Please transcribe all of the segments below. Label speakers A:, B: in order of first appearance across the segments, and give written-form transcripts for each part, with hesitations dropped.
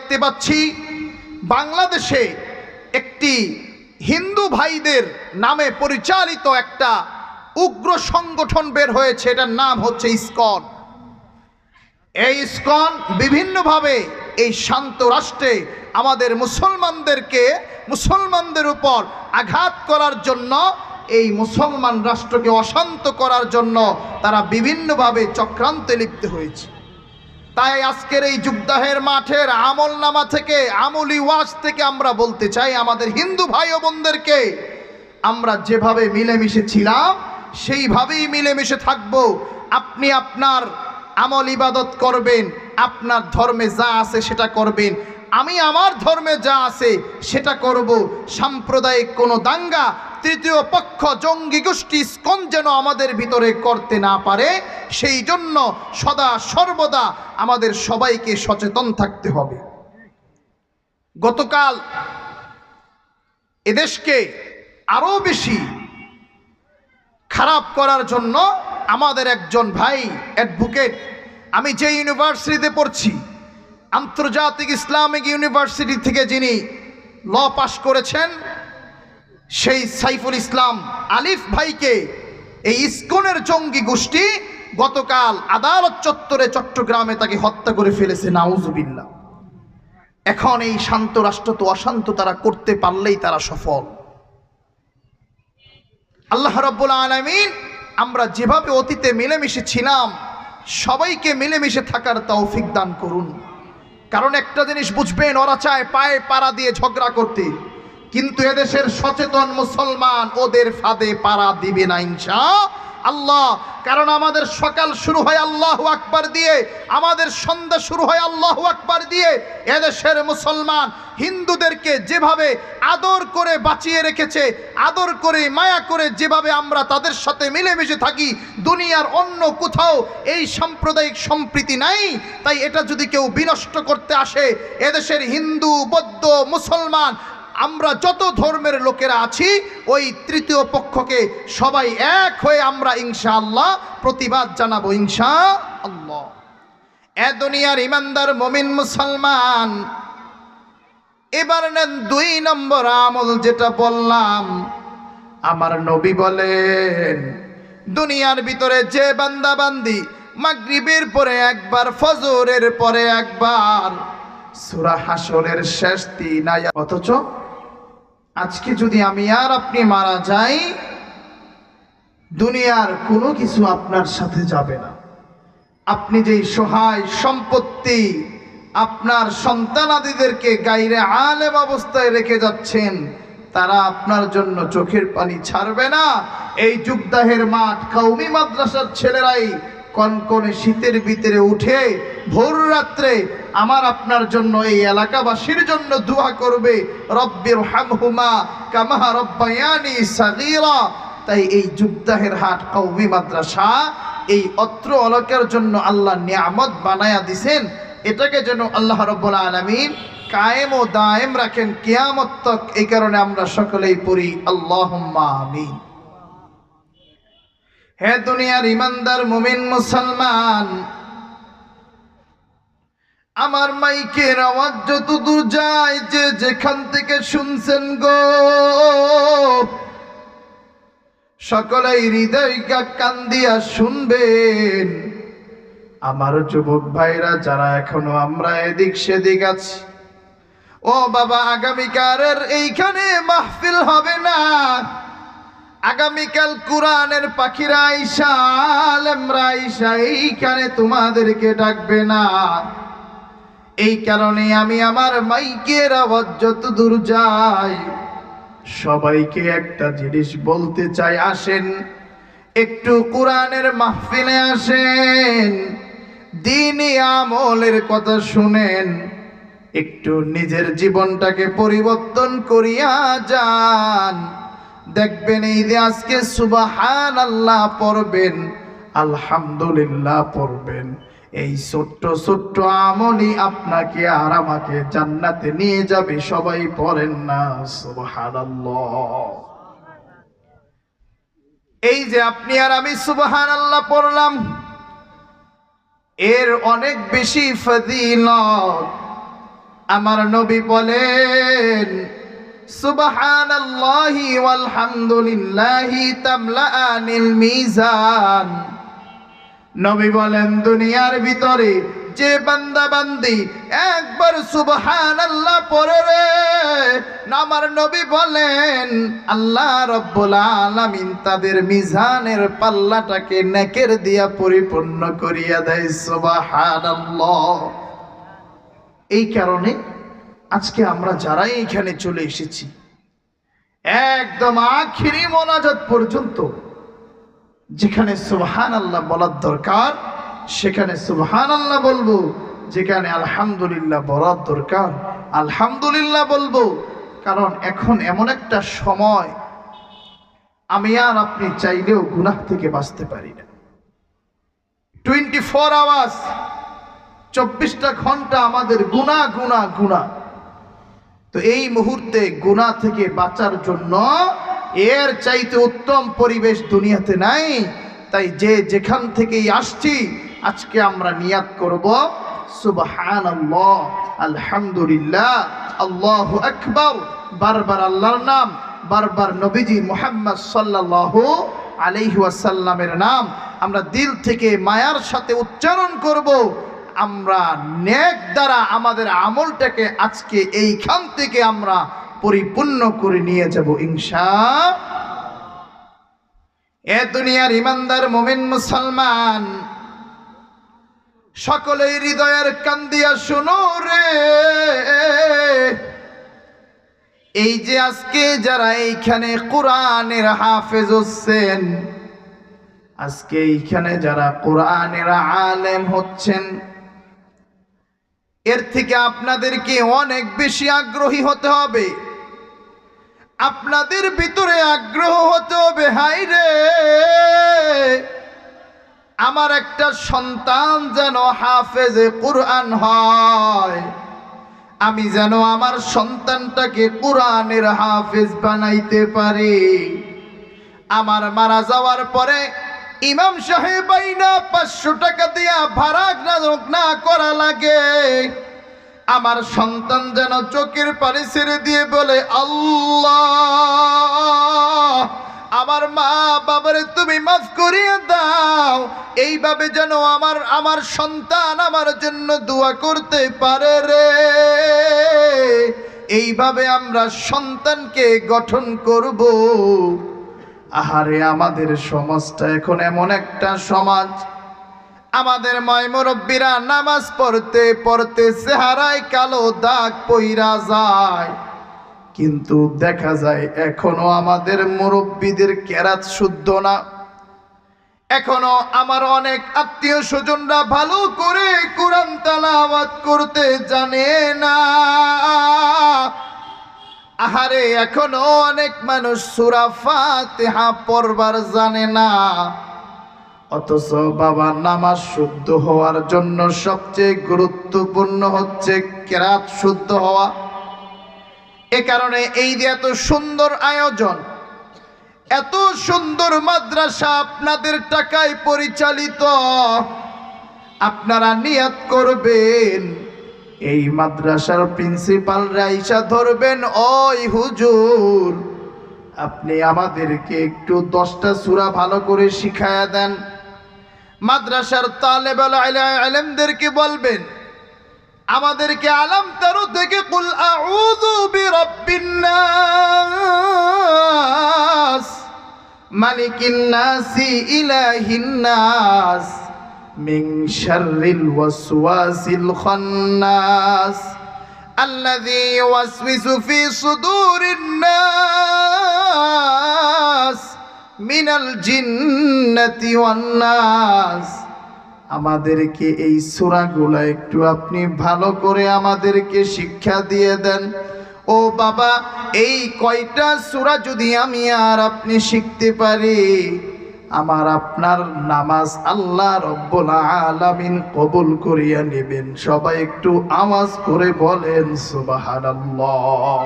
A: দেখতে পাচ্ছি বাংলাদেশে একটি হিন্দু ভাইদের নামে পরিচালিত একটা উগ্র সংগঠন বের হয়েছে, এটার নাম হচ্ছে ইসকন। এই ইসকন বিভিন্নভাবে এই শান্ত রাষ্ট্রে আমাদের মুসলমানদের উপর আঘাত করার জন্য, এই মুসলমান রাষ্ট্রকে অশান্ত করার জন্য তারা বিভিন্নভাবে চক্রান্তে লিপ্ত হয়েছে। তাই আজকের এই যুগদাহের মাঠের আমলনামা থেকে, আমলি ওয়াজ থেকে আমরা বলতে চাই আমাদের হিন্দু ভাই ও বোনদেরকে, আমরা যেভাবে মিলেমিশে ছিলাম সেইভাবেই মিলেমিশে থাকব। আপনি আপনার আমল ইবাদত করবেন, আপনার ধর্মে যা আছে সেটা করবেন, আমি আমার ধর্মে যা আছে সেটা করব। সাম্প্রদায়িক কোনো দাঙ্গা, তৃতীয় পক্ষ, জঙ্গি গোষ্ঠী ইসকন যেন আমাদের ভিতরে করতে না পারে, সেই জন্য সদা সর্বদা আমাদের সবাইকে সচেতন থাকতে হবে। গতকাল এদেশকে আরো বেশি খারাপ করার জন্য আমাদের একজন ভাই অ্যাডভোকেট, আমি যে ইউনিভার্সিটিতে পড়ছি, আন্তর্জাতিক ইসলামিক ইউনিভার্সিটি থেকে যিনি ল পাশ করেছেন, সেই সাইফুল ইসলাম আলিফ ভাইকে এই ইসকনের জঙ্গি গোষ্ঠী গতকাল আদালত চত্বরে চট্টগ্রামে তাকে হত্যা করে ফেলেছে, নাউজুবিল্লাহ। এখন এই শান্ত রাষ্ট্র তো অশান্ত তারা করতে পারলেই তারা সফল। আল্লাহ রাব্বুল আলামিন আমরা যেভাবে অতীতে মিলেমিশে ছিলাম সবাইকে মিলেমিশে থাকার তৌফিক দান করুন। কারণ একটা জিনিস বুঝবেন, ওরা চায় পায়ে পাড়া দিয়ে ঝগড়া করতে, কিন্তু এদেশের সচেতন মুসলমান ওদের ফাঁদে পাড়া দিবে না ইনশাআল্লাহ। কারণ আমাদের সকাল শুরু হয় আল্লাহু আকবার দিয়ে, আমাদের সন্ধ্যা শুরু হয় আল্লাহু আকবার দিয়ে। এদেশের মুসলমান হিন্দুদেরকে যেভাবে আদর করে বাঁচিয়ে রেখেছে, আদর করে মায়া করে যেভাবে আমরা তাদের সাথে মিলেমিশে থাকি, দুনিয়ার অন্য কোথাও এই সাম্প্রদায়িক সম্প্রীতি নাই। তাই এটা যদি কেউ বিনষ্ট করতে আসে, এদেশের হিন্দু, বৌদ্ধ, মুসলমান, আমরা যত ধর্মের লোকেরা আছি, ওই তৃতীয় পক্ষকে সবাই এক হয়ে আমরা ইনশাআল্লাহ প্রতিবাদ জানাবো ইনশাআল্লাহ। এ দুনিয়ার ইমানদার মুমিন মুসলমান, এবার নেন 2 নম্বর আমল, যেটা বললাম। আমার নবী বলেন, দুনিয়ার ভিতরে যে বান্দা বান্দি মাগরিবের পরে একবার, ফজরের পরে একবার সূরা হাশরের শেষ 3 আয়াত, অথচ আজকে যদি আমি আর আপনি মারা যাই, দুনিয়ার কোনো কিছু আপনার সাথে যাবে না। আপনি যেই সহায় সম্পত্তি আপনার সন্তানাদিদেরকে গায়রে আলেম অবস্থায় রেখে যাচ্ছেন, তারা আপনার জন্য চোখের পানি ছাড়বে না। এই যুগদাহের মাঠ, কওমি মাদ্রাসার ছেলেরাই কনকনে শীতের ভিতরে উঠে ভোর রাত্রে আমার আপনার জন্য, এই এলাকাবাসীর জন্য দোয়া করবে, রব্বিরহামহুমা কামা রব্বায়ানি সাগীরা। তাই এই যুগদাহের হাট কওমি মাদ্রাসা এই অত্র এলাকার জন্য আল্লাহ নিয়ামত বানায়া দিছেন। এটাকে যেন আল্লাহ রাব্বুল আলামিন কায়েম ও দায়েম রাখেন কিয়ামত তক। এই কারণে আমরা সকলেই পড়ি আল্লাহুম্মা আমিন। হে দুনিয়ার ইমানদার মুমিন মুসলমান, আমার মাইকের আওয়াজ যত দূর যায়, যে যেখান থেকে শুনছেন গো, সকলেই হৃদয় কান দিয়া শুনবেন। আমার যুবক ভাইরা যারা এখনো আমরা এদিক সেদিক আছি, ও বাবা, আগামীকালের এইখানে মাহফিল হবে না। আগামীকাল কোরআনের পাখিরা আইসা, আলেমরা আইসা এইখানে তোমাদেরকে ডাকবে না। এই কারণে আমি আমার মাইকের আওয়াজ যত দূর যাই, সবাইকে একটা জিনিস বলতে চাই, আসেন একটু কোরআনের মাহফিলে আসেন, দ্বীনি আমলের কথা শুনেন, একটু নিজের জীবনটাকে পরিবর্তন করিয়া যান। দেখবেন এই যে আজকে সুবহানাল্লাহ পড়বেন, আলহামদুলিল্লাহ পড়বেন, এই ছোট্ট ছোট্ট আমলই আপনাকে আর আমাকে জান্নাতে নিয়ে যাবে। সবাই পড়েন না সুবহানাল্লাহ। এই যে আপনি আর আমি সুবহানাল্লাহ পড়লাম, এর অনেক বেশি ফজিলত আমার নবী বলেন সুবহানাল্লাহি ওয়ালহামদুলিল্লাহি তামলাআনিল মিজান। নবী বলেন দুনিয়ার ভিতরে যে বান্দা বান্দি একবার সুবহানাল্লাহ পড়ে রে, আমার নবী বলেন আল্লাহ রাব্বুল আলামিন তাদের মিজানের পাল্লাটাকে নেকের দিয়া পরিপূর্ণ করিয়া দেয়। সুবহানাল্লাহ। এই কারণে আজকে আমরা যারাই এখানে চলে এসেছি একদম আখিরি মোনাজাত পর্যন্ত যেখানে সুবহানাল্লাহ বলার দরকার সেখানে সুবহানাল্লাহ বলবো, যেখানে আলহামদুলিল্লাহ বলার দরকার আলহামদুলিল্লাহ বলবো। কারণ এখন এমন একটা সময় আমি আর আপনি চাইলেও গুনাহ থেকে বাঁচতে পারি না। 24 আওয়ার্স, 24টা ঘন্টা আমাদের গুনাহ গুনাহ গুনাহ। তো এই মুহূর্তে গুনাহ থেকে বাঁচার জন্য এর চাইতে উত্তম পরিবেশ দুনিয়াতে নাই। তাই যে যেখান থেকেই আসছি আজকে আমরা নিয়াত করব সুবহানাল্লাহ, আলহামদুলিল্লাহ, আল্লাহু আকবার, বারবার আল্লাহর নাম, বারবার নবীজি মুহাম্মদ সাল্লাল্লাহু আলাইহি ওয়াসাল্লামের নাম আমরা দিল থেকে মায়ার সাথে উচ্চারণ করব। আমরা নেক দ্বারা আমাদের আমলটাকে আজকে এইখান থেকে আমরা পরিপূর্ণ করে নিয়ে যাব ইনশাআল্লাহ। এ দুনিয়ার ইমানদার মুমিন মুসলমান সকলেই হৃদয়ের কান দিয়া শুনো রে, এই যে আজকে যারা এইখানে কোরআনের হাফেজ হচ্ছেন, আজকে এইখানে যারা কোরআনের আলেম হচ্ছেন, এর থেকে আপনাদেরকে অনেক বেশি আগ্রহী হতে হবে। আপনাদের ভিতরে আগ্রহ হতে হবে, হাই রে আমার একটা সন্তান যেন হাফেজে কোরআন হয়, আমি যেন আমার সন্তানটাকে কোরআনের হাফেজ বানাইতে পারি। আমার মারা যাওয়ার পরে ইমাম সাহেব আইনা 500 টাকা দিয়া ভাড়া না করা লাগে, আমার সন্তান যেন চোখের পানি ছেড়ে দিয়ে বলে আল্লাহ আমার মা বাবারে তুমি মাফ করিয়ে দাও। এইভাবে যেন আমার সন্তান আমার জন্য দোয়া করতে পারে রে। এইভাবে আমরা সন্তানকে গঠন করব। আহারে আমাদের সমাজটা এখন এমন একটা সমাজ, আমাদের ময় মুরব্বীরা নামাজ পড়তে পড়তে চেহারায় কালো দাগ পইরা যায়, কিন্তু দেখা যায় এখনো আমাদের মুরব্বীদের কেরাত শুদ্ধ না। এখনো আমার অনেক আত্মীয় স্বজনরা ভালো করে কোরআন তেলাওয়াত করতে জানে না। আহারে এখনো অনেক মানুষ সূরা ফাতিহা পড়বার জানে না। অথচ বাবা নামাজ শুদ্ধ হওয়ার জন্য সবচেয়ে গুরুত্বপূর্ণ হচ্ছে কেরাত শুদ্ধ হওয়া। এ কারণে এই যে এত সুন্দর আয়োজন, এত সুন্দর মাদ্রাসা আপনাদের টাকায় পরিচালিত, আপনারা নিয়ত করবেন এই মাদ্রাসার প্রিন্সিপাল রাইসা ধরবেন, ওই হুজুর আপনি আমাদেরকে একটু 10টা সূরা ভালো করে শিখায়া দেন। মাদ্রাসার তালেবুল ইলমদেরকে বলবেন আমাদেরকে আলাম তারু থেকে কুল আউযু বিরাব্বিন নাস মালিকিন নাসি ইলাহিন নাস মিন শাররিল ওয়াসওয়াসিল খান্নাস আল্লাযী ইউওয়াসওয়িসু ফি সুদুরিন নাস মিনাল জিন্নাতি ওয়ান নাস। আমাদেরকে এই সূরাগুলো একটু আপনি ভালো করে আমাদেরকে শিক্ষা দিয়ে দেন। ও বাবা, এই কয়টা সূরা যদি আমি আর আপনি শিখতে পারি, আমার আপনার নামাজ আল্লাহ রব্বুল আলামিন কবুল করিয়া নেবেন। সবাই একটু আওয়াজ করে বলেন সুবহানাল্লাহ।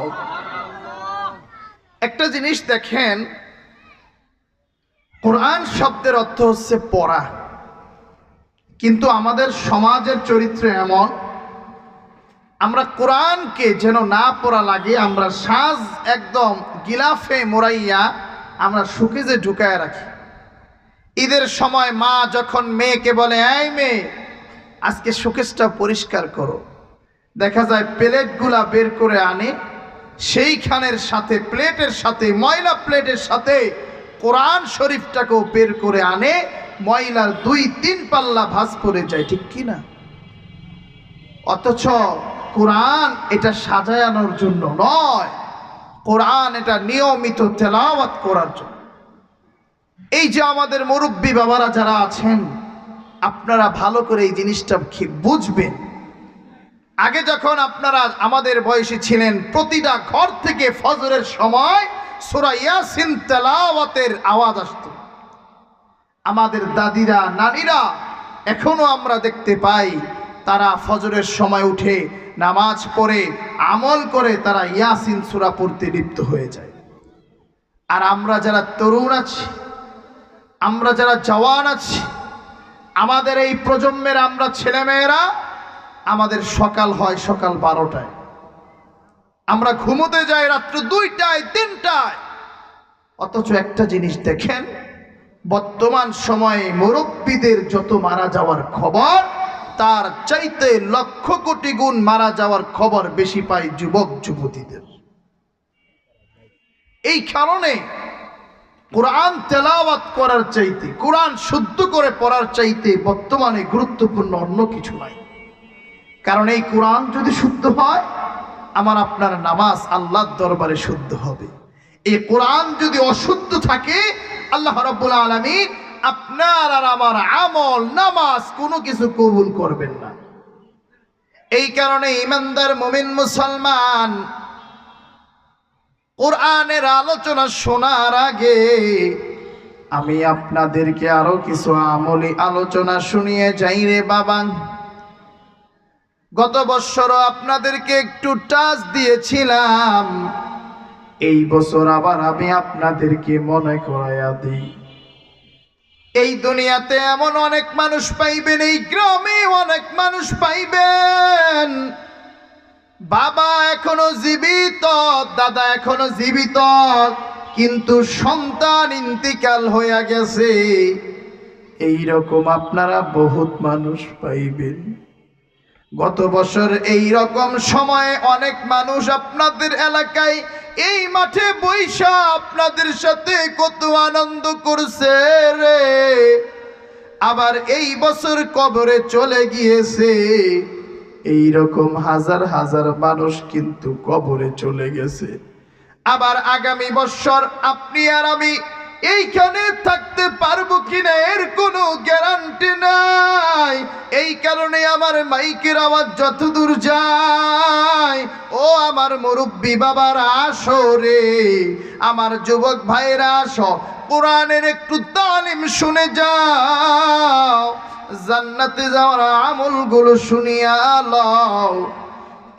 A: একটা জিনিস দেখেন, কোরআন শব্দের অর্থ হচ্ছে পড়া, কিন্তু আমাদের সমাজের চরিত্র এমন আমরা কোরআনকে যেন না পড়া লাগে, আমরা সাজ একদম গিলাফে মোড়াইয়া আমরা শোকেজে ঢুকায় রাখি। ঈদের সময় মা যখন মেয়েকে বলে, এই মেয়ে আজকে শোকেজটা পরিষ্কার করো, দেখা যায় প্লেটগুলা বের করে আনে, সেইখানের সাথে প্লেটের সাথে ময়লা প্লেটের সাথে কোরআন শরীফটাকেও বের করে আনে, ময়লার 2-3 পাল্লা ভাঁজ পড়ে যায়, ঠিক কি না? অথচ কোরআন এটা সাজানোর জন্য নয়, কোরআন এটা নিয়মিত তেলাওয়াত করার জন্য। এই যে আমাদের মুরব্বী বাবারা যারা আছেন, আপনারা ভালো করে এই জিনিসটা বুঝবেন। আগে যখন আপনারা আমাদের বয়সী ছিলেন, প্রতিটা ঘর থেকে ফজরের সময় সূরা ইয়াসিন তেলাওয়াতের আওয়াজ আসত। আমাদের দাদিরা নানিরা এখনো আমরা দেখতে পাই, তারা ফজরের সময় উঠে নামাজ পড়ে আমল করে তারা ইয়াসিন সূরা পড়তে লিপ্ত হয়ে যায়। আর আমরা যারা তরুণ আছি, আমরা যারা জওয়ান আছি, আমাদের এই প্রজন্মের আমরা ছেলেমেয়েরা, আমাদের সকাল হয় সকাল 12টায়, আমরা ঘুমোতে যাই রাত্র 2টায় 3টায়। অথচ একটা জিনিস দেখেন, বর্তমান সময়ে মুরব্বীদের যত মারা যাওয়ার খবর, তার চাইতে লক্ষ কোটি গুণ মারা যাওয়ার খবর বেশি পাই যুবক যুবতীদের। এই কারণে কোরআন তেলাওয়াত করার চাইতে, কোরআন শুদ্ধ করে পড়ার চাইতে বর্তমানে গুরুত্বপূর্ণ অন্য কিছু নাই। কারণ এই কোরআন যদি শুদ্ধ হয়, আমার আপনার নামাজ আল্লাহর দরবারে শুদ্ধ হবে। এই কোরআন যদি অশুদ্ধ থাকে, আল্লাহ রাব্বুল আলামিন আপনার আর আমার আমল নামাজ কোনো কিছু কবুল করবেন না। এই কারণে ঈমানদার মুমিন মুসলমান কোরআনের আলোচনা শোনার আগে আমি আপনাদেরকে আরো কিছু আমলি আলোচনা শুনিয়ে যাই রে বাবা। গত বছরও আপনাদেরকে একটু টাচ দিয়েছিলাম, এই বছর আবার আমি আপনাদেরকে মনে করাইয়া দিই। এই দুনিয়াতে এমন অনেক মানুষ পাইবেন, এই গ্রামে অনেক মানুষ পাইবেন, বাবা এখনো জীবিত, দাদা এখনো জীবিত, কিন্তু সন্তান ইন্তিকাল হইয়া গেছে। এই রকম আপনারা বহুত মানুষ পাইবেন। গত বছর এই রকম সময়ে অনেক মানুষ আপনাদের এলাকায় এই মাঠে বৈশা আপনাদের সাথে কত আনন্দ করছে রে। আবার এই বছর কবরে চলে গিয়েছে, এই রকম হাজার হাজার মানুষ কিন্তু কবরে চলে গেছে। আবার আগামী বছর আপনি আর আমি এইখানে থাকতে পারবো কিনা এর কোনো গ্যারান্টি নাই। এই কারণে আমার মাইকের আওয়াজ যতদূর যায়, ও আমার মুরব্বী বাবারা আসো রে, আমার যুবক ভাইরা আসো, কোরআনের একটু তালিম শুনে যাও, জান্নাতে যাওয়ার আমলগুলো শুনিয়া লও।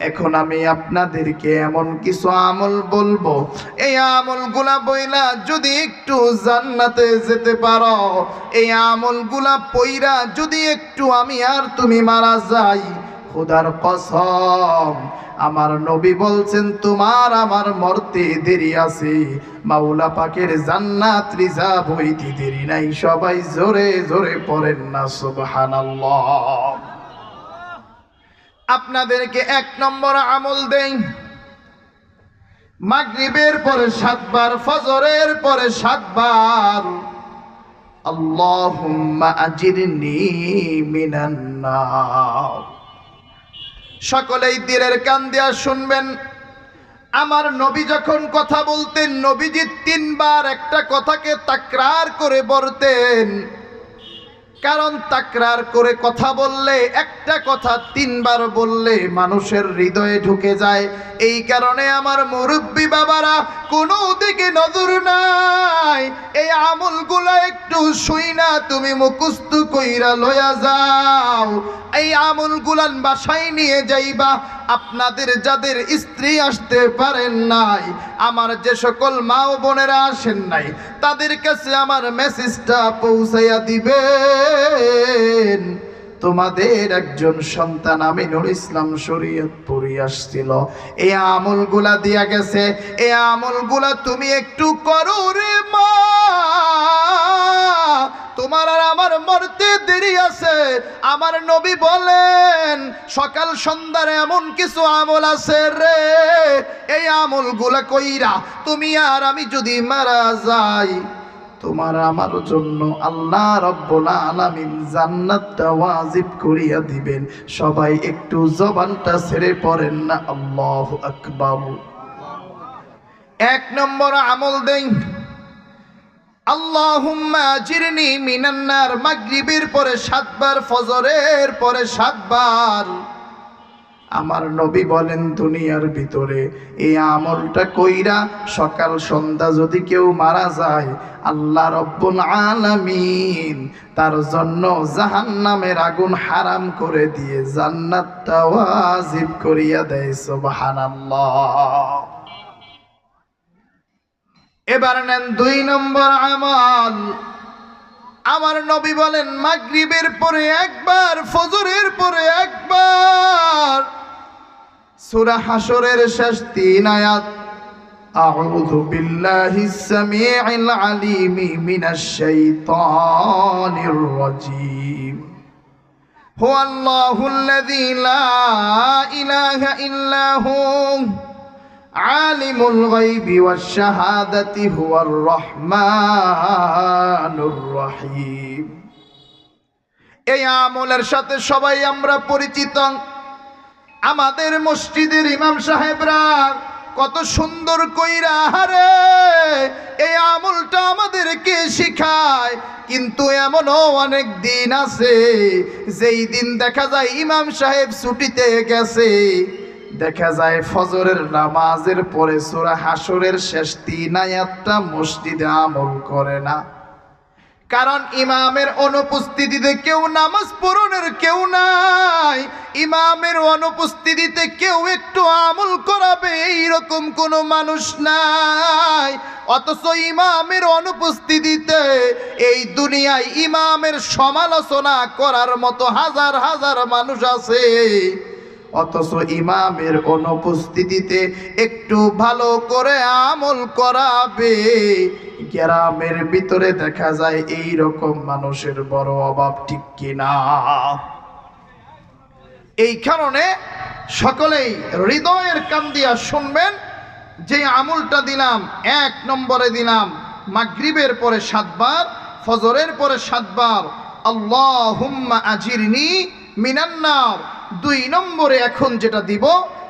A: এখন আমি আপনাদেরকে এমন কিছু আমল বলবো, এই আমলগুলা বইলা যদি একটু জান্নাতে যেতে পারো, এই আমলগুলা পইরা যদি একটু আমি আর তুমি মারা যাই, খোদার কসম আমার নবী বলছেন তোমার আমার মরতে দেরি আছে, মাওলা পাকের জান্নাত রিজার্ভ হইতে দেরি নাই। সবাই জোরে জোরে পড়েন না সুবহানাল্লাহ। আপনাদেরকে 1 নম্বর আমল দেই, মাগরিবের পরে 7 বার, ফজরের পরে 7 বার আল্লাহুম্মা আজিরনি মিনান নার। সকলেই দিলের কান দিয়া শুনবেন, আমার নবী যখন কথা বলতেন, নবীজি 3 বার একটা কথাকে তাকরার করে বলতেন। কারণ তাকরার করে কথা বললে, একটা কথা 3 বার বললে মানুষের হৃদয়ে ঢুকে যায়। এই কারণে আমার মুরব্বী বাবারা কোনো দিকে নজর নাই, এই আমলগুলো একটু শুইনা তুমি মুখস্থ কইরা লয়া যাও। এই আমলগুলান বাসায় নিয়ে যাইবা। আপনাদের যাদের স্ত্রী আসতে পারেন নাই, আমার যে সকল মা ও বোনেরা আসেন নাই, তাদের কাছে আমার মেসেজটা পৌঁছাইয়া দিবেন। তোমাদের একজন সন্তান আমিনুল ইসলাম শরীয়ত পড়ে আসছিল, এই আমলগুলা দিয়া গেছে, এই আমলগুলা তুমি একটু করো রে মা, তোমার আর আমার মরতে দেরি আছে। আমার নবী বলেন সকাল সন্ধ্যার এমন কিছু আমল আছে রে, এই আমলগুলা কইরা তুমি আর আমি যদি মারা যাই, তোমার আমার জন্য আল্লাহ রাব্বুল আলামিন জান্নাতটা ওয়াজিব করিয়া দিবেন। সবাই একটু জবানটা ছেড়ে পড়েন না আল্লাহু আকবার। এক নম্বর আমল দেই, আল্লাহুম্মা আজিরনি মিনান নার, মাগরিবের পরে 7 বার, ফজরের পরে 7 বার। আমার নবী বলেন দুনিয়ার ভিতরে এই আমলটা কইরা সকাল সন্ধ্যা যদি কেউ মারা যায়, আল্লাহ রাব্বুল আলামিন তার জন্য জাহান্নামের আগুন হারাম করে দিয়ে জান্নাতটা ওয়াজিব করিয়া দেয়। সুবহানাল্লাহ। এবার নেন 2 নম্বর আমল। আমার নবী বলেন মাগরিবের পরে 1 বার, ফজরের পরে 1 বার সূরা হাশরের শেষ 3 আয়াত, আউযু বিল্লাহিস সামিউল আলিম মিনাশ শাইতানির রাজীম, হুয়াল্লাহুল্লাযী লা ইলাহা ইল্লা হু আলিমুল গায়বি ওয়াশ শাহাদাতি হুয়ার রহমানুর রহিম। এই আমলের সাথে সবাই আমরা পরিচিত। আমাদের মসজিদের ইমাম সাহেবরা কত সুন্দর কইরা হারে এই আমলটা আমাদেরকে শিখায়, কিন্তু এমনও অনেক দিন আছে যেই দিন দেখা যায় ইমাম সাহেব ছুটিতে গেছে, দেখা যায় ফজরের নামাজের পরে সূরা হাশরের শেষ 3 আয়াতটা মসজিদে আমল করে না। কারণ ইমামের অনুপস্থিতিতে কেউ নামাজ পড়ানোর কেউ নাই, ইমামের অনুপস্থিতিতে কেউ একটু আমল করাবে এইরকম কোনো মানুষ নাই। অথচ ইমামের অনুপস্থিতিতে এই দুনিয়ায় ইমামের সমালোচনা করার মতো হাজার হাজার মানুষ আছে, অথচ ইমামের অনুপস্থিতিতে একটু ভালো করে আমল করাবে গ্রামের ভিতরে দেখা যায় এই রকম মানুষের বড় অভাব, ঠিক কিনা? এই কারণে সকলেই হৃদয়ের কান দিয়া শুনবেন, যে আমলটা দিলাম 1 নম্বরে দিলাম মাগরিবের পরে 7 বার, ফজরের পরে 7 বার, আল্লাহুম্মা আজিরনি মিনান নার। 2 নম্বরে এখন যেটা দিব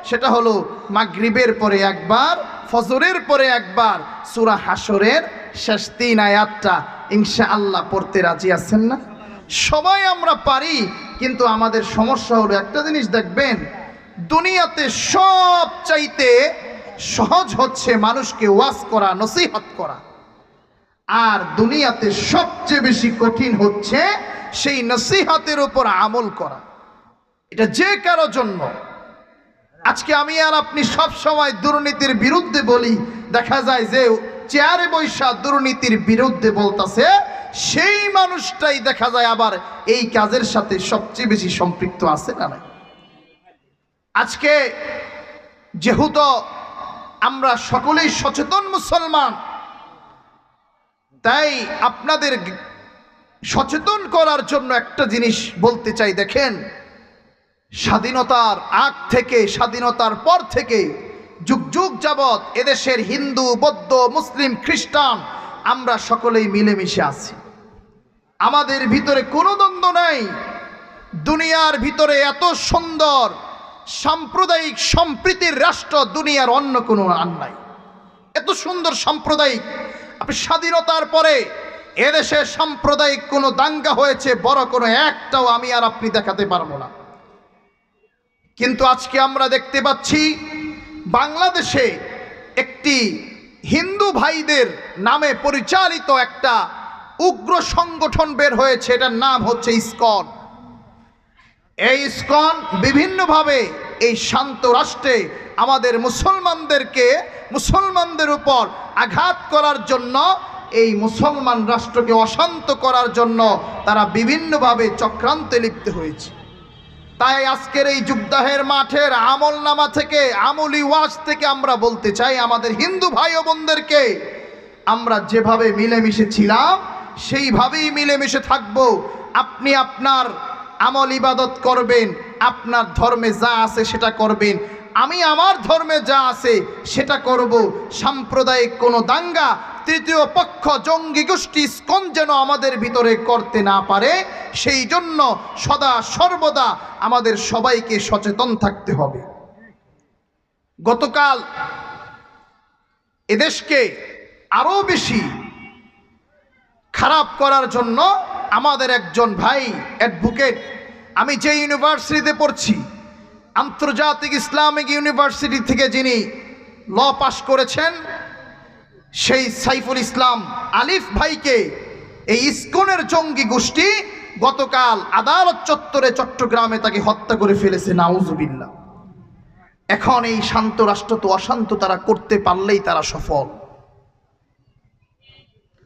A: সেটা হলো মাগরিবের পরে 1 বার, ফজরের পরে 1 বার সূরা হাশরের শেষ 3 আয়াতটা ইনশাআল্লাহ পড়তে রাজি আছেন না? সবাই আমরা পারি, কিন্তু আমাদের সমস্যা হলো একটা জিনিস দেখবেন, দুনিয়াতে সবচাইতে সহজ হচ্ছে মানুষকে ওয়াজ করা, নসিহত করা, আর দুনিয়াতে সবচেয়ে বেশি কঠিন হচ্ছে সেই নসিহতের উপর আমল করা। এটা যে কারো জন্য। আজকে আমি আর আপনি সব সময় দুর্নীতির বিরুদ্ধে বলি, দেখা যায় যে চেয়ারে বৈশা দুর্নীতির বিরুদ্ধে বলতাছে সেই মানুষটাই দেখা যায় আবার এই কাজের সাথে সবচেয়ে বেশি সম্পৃক্ত আছে না? আজকে যেহেতু আমরা সকলেই সচেতন মুসলমান, তাই আপনাদের সচেতন করার জন্য একটা জিনিস বলতে চাই। দেখেন, স্বাধীনতার আগ থেকে, স্বাধীনতার পর থেকে যুগ যুগ যাবৎ এদেশের হিন্দু, বৌদ্ধ, মুসলিম, খ্রিস্টান আমরা সকলেই মিলেমিশে আছি। আমাদের ভিতরে কোনো দ্বন্দ্ব নাই। দুনিয়ার ভিতরে এত সুন্দর সাম্প্রদায়িক সম্প্রীতির রাষ্ট্র দুনিয়ার অন্য কোনো আর নাই। এত সুন্দর সাম্প্রদায়িক, আপনি স্বাধীনতার পরে এদেশে সাম্প্রদায়িক কোনো দাঙ্গা হয়েছে বড় কোনো একটাও আমি আর আপনি দেখাতে পারবো না। কিন্তু আজকে আমরা দেখতে পাচ্ছি বাংলাদেশে একটি হিন্দু ভাইদের নামে পরিচালিত একটা উগ্র সংগঠন বের হয়েছে, এটার নাম হচ্ছে ইসকন। এই ইসকন বিভিন্নভাবে এই শান্ত রাষ্ট্রে আমাদের মুসলমানদের উপর আঘাত করার জন্য এই মুসলমান রাষ্ট্রকে অশান্ত করার জন্য তারা বিভিন্নভাবে চক্রান্তে লিপ্ত হয়েছে। তাই আজকের এই যুগদাহের মাঠের আমলনামা থেকে, আমলি ওয়াজ থেকে আমরা বলতে চাই আমাদের হিন্দু ভাই ও বোনদেরকে, আমরা যেভাবে মিলেমিশে ছিলাম সেইভাবেই মিলেমিশে থাকব। আপনি আপনার আমল ইবাদত করবেন, আপনার ধর্মে যা আছে সেটা করবেন, আমি আমার ধর্মে যা আছে সেটা করব। সাম্প্রদায়িক কোনো দাঙ্গা, তৃতীয় পক্ষ, জঙ্গি গোষ্ঠী ইসকন যেন আমাদের ভিতরে করতে না পারে, সেই জন্য সদা সর্বদা আমাদের সবাইকে সচেতন থাকতে হবে। গতকাল এদেশকে আরো বেশি খারাপ করার জন্য আমাদের একজন ভাই অ্যাডভোকেট, আমি যে ইউনিভার্সিটিতে পড়ছি, আন্তর্জাতিক ইসলামিক ইউনিভার্সিটি থেকে যিনি ল পাশ করেছেন, সেই সাইফুল ইসলাম আলিফ ভাইকে এই ইসকনের জঙ্গি গোষ্ঠী গতকাল আদালত চত্বরে চট্টগ্রামে তাকে হত্যা করে ফেলেছে, নাউজুবিল্লাহ। এখন এই শান্ত রাষ্ট্র তো অশান্ত তারা করতে পারলেই তারা সফল।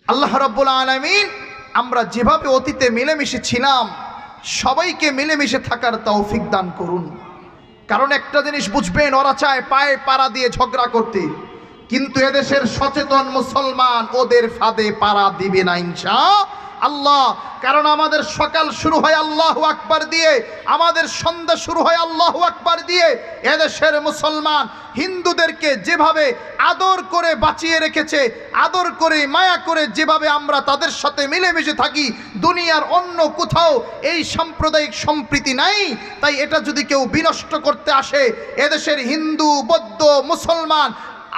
A: আল্লাহ রাব্বুল আলামিন আমরা যেভাবে অতীতে মিলেমিশে ছিলাম সবাইকে মিলেমিশে থাকার তৌফিক দান করুন। কারণ একটা জিনিস বুঝবেন, ওরা চায় পায়ে পাড়া দিয়ে ঝগড়া করতে, কিন্তু এদেশের সচেতন মুসলমান ওদের ফাঁদে পাড়া দিবে না ইনশাআল্লাহ। কারণ আমাদের সকাল শুরু হয় আল্লাহু আকবার দিয়ে, আমাদের সন্ধ্যা শুরু হয় আল্লাহু আকবার দিয়ে। এদেশের মুসলমান হিন্দুদেরকে যেভাবে আদর করে বাঁচিয়ে রেখেছে, আদর করে মায়া করে যেভাবে আমরা তাদের সাথে মিলেমিশে থাকি, দুনিয়ার অন্য কোথাও এই সাম্প্রদায়িক সম্প্রীতি নাই। তাই এটা যদি কেউ বিনষ্ট করতে আসে, এদেশের হিন্দু, বৌদ্ধ, মুসলমান,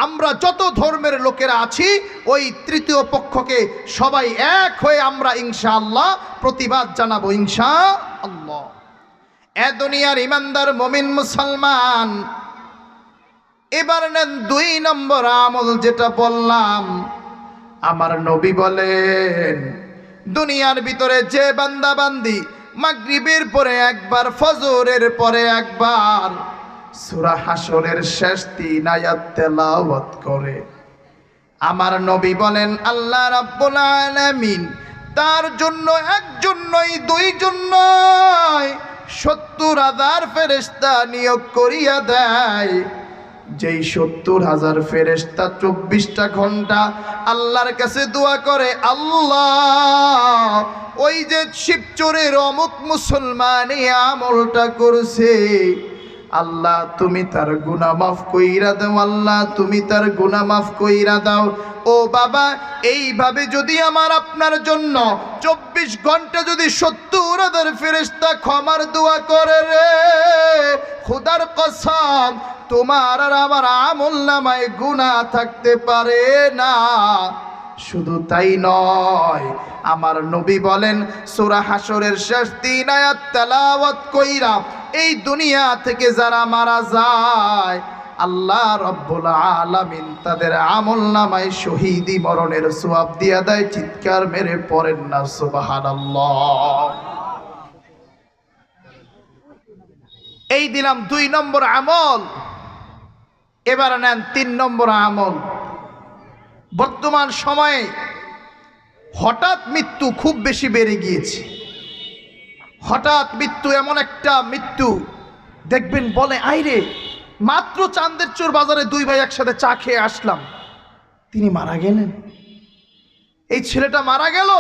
A: আমরা যত ধর্মের লোকেরা আছি, ওই তৃতীয় পক্ষকে সবাই এক হয়ে আমরা ইনশাআল্লাহ প্রতিবাদ জানাবো ইনশাআল্লাহ। এ দুনিয়ার ইমানদার মুমিন মুসলমান, এবার নেন 2 নম্বর আমল যেটা বললাম। আমার নবী বলেন, দুনিয়ার ভিতরে যে বান্দা বান্দি মাগরিবের পরে একবার, ফজরের পরে একবার সূরা হাশরের শেষ 3 আয়াত তেলাওয়াত করে, আমার নবী বলেন আল্লাহ রাব্বুল আলামিন তার জন্য একজন নয়, 2 জন নয়, 70,000 ফেরেশতা নিয়োগ করিয়া দেয়। যেই 70,000 ফেরেশতা 24টা ঘন্টা আল্লাহর কাছে দোয়া করে, আল্লাহ ওই যে শিবচরের অমুক মুসলমান এই আমলটা করছে, আল্লাহ তুমি তার গুনাহ মাফ কইরা দাও, আল্লাহ তুমি তার গুনাহ মাফ কইরা দাও। ও বাবা, এইভাবে যদি আমার আপনার জন্য 24 ঘন্টা যদি 70,000 ফেরেশতা ক্ষমার দোয়া করে রে, খোদার কসম তোমার আর আমার আমলনামায় গুনাহ থাকতে পারে না। শুধু তাই নয়, আমার নবী বলেন সূরা হাশরের শেষ 3 আয়াত তেলাওয়াত কইরা এই দুনিয়া থেকে যারা মারা যায়, আল্লাহ রাব্বুল আলামিন তাদের আমলনামায় শহীদি মরণের সওয়াব দিয়া দেয়। চিৎকার মেরে পড়েন না সুবহানাল্লাহ। এই দিলাম 2 নম্বর আমল। এবার নেন 3 নম্বর আমল। বর্তমান সময়ে হঠাৎ মৃত্যু খুব বেশি বেড়ে গিয়েছে। হঠাৎ মৃত্যু এমন একটা মৃত্যু, দেখবেন বলে আইরে মাত্র চাঁদের চোর বাজারে 2 ভাই একসাথে চা খেয়ে আসলাম, তিনি মারা গেলেন, এই ছেলেটা মারা গেল।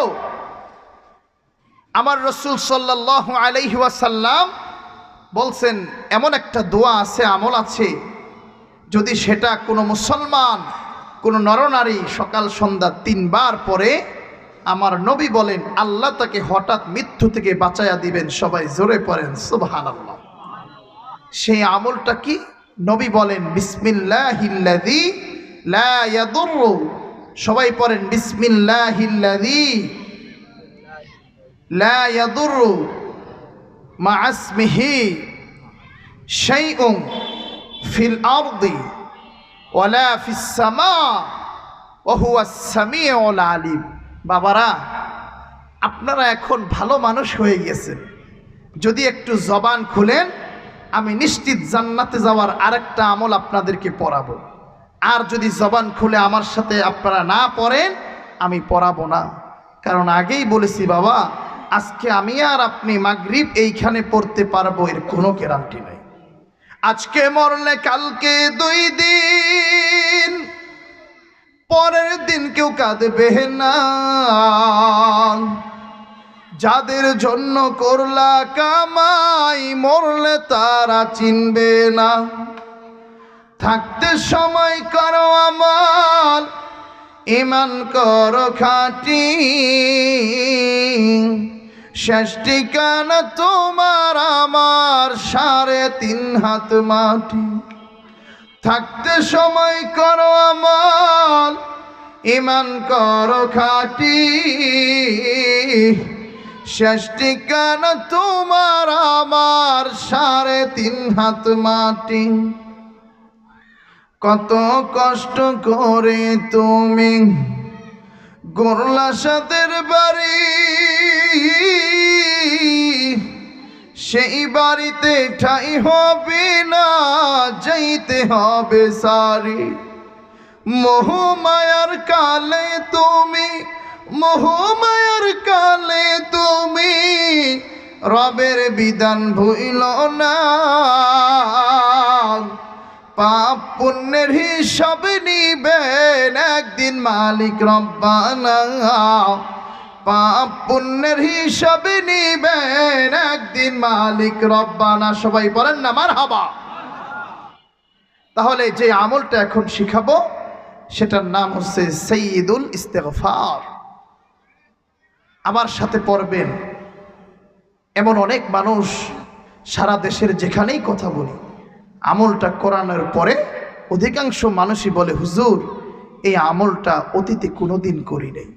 A: আমার রাসূল সাল্লাল্লাহু আলাইহি ওয়াসাল্লাম বলছেন এমন একটা দোয়া আছে, আমল আছে, যদি সেটা কোনো মুসলমান, কোনো নরনারী সকাল সন্ধ্যা 3 বার পরে, আমার নবী বলেন আল্লাহ তাকে হঠাৎ মৃত্যু থেকে বাঁচায়া দিবেন। সবাই জোরে পড়েন সুবহানাল্লাহ। সেই আমলটা কি? নবী বলেন বিসমিল্লাহিল্লাযী লা ইয়াদুররু, সবাই পড়েন বিসমিল্লাহিল্লাযী লা ইয়াদুররু মা ইসমিহি শাইউন ফিল আরদি ওয়ালা ফিস সামা ওয়া হুয়াস সামিউল আলিম। বাবারা, আপনারা এখন ভালো মানুষ হয়ে গেছেন, যদি একটু জবান খুলেন আমি নিশ্চিত জান্নাতে যাওয়ার আরেকটা আমল আপনাদেরকে পড়াবো। আর যদি জবান খুলে আমার সাথে আপনারা না পড়েন আমি পড়াবো না, কারণ আগেই বলেছি বাবা আজকে আমি আর আপনি মাগরিব এইখানে পড়তে পারবো এর কোনো গ্যারান্টি নেই। আজকে মরলে কালকে 2 দিন, পরের দিন কেউ কাঁদবে না। যাদের জন্য করলা কামাই মরলে তারা চিনবে না। থাকতে সময় করো আমল, ঈমান করো খাঁটি, শেষ ঠিকানা তোমার আমার 3.5 হাত মাটি। থাকতে সময় করো আমল, ঈমান করো খাঁটি, শেষ ঠিকানা তোমার আমার 3.5 হাত মাটি। কত কষ্ট করে তুমি গড়লা সাদের বাড়ি, সেই বাড়িতে ঠাই হবে না, যাইতে হবে সারি। মোহমায়ার কালে তুমি, মোহমায়ার কালে তুমি রবের বিধান ভুইল না। পাপ পুণ্যের হিসাব নিবেন একদিন মালিক রব্বানা। পাপ পুণ্যের হিসাব নিবেন একদিন মালিক রব্বানা। সবাই বলেন না মারহাবা। তাহলে যে আমলটা এখন শিখাবো সেটার নাম হচ্ছে সাইয়্যিদুল ইস্তিগফার। আমার সাথে পড়বেন। এমন অনেক মানুষ সারা দেশের যেখানেই কথা বলি, আমলটা করানোর পরে অধিকাংশ মানুষই বলে হুজুর এই আমলটা অতীতে কোনোদিন করি নাই,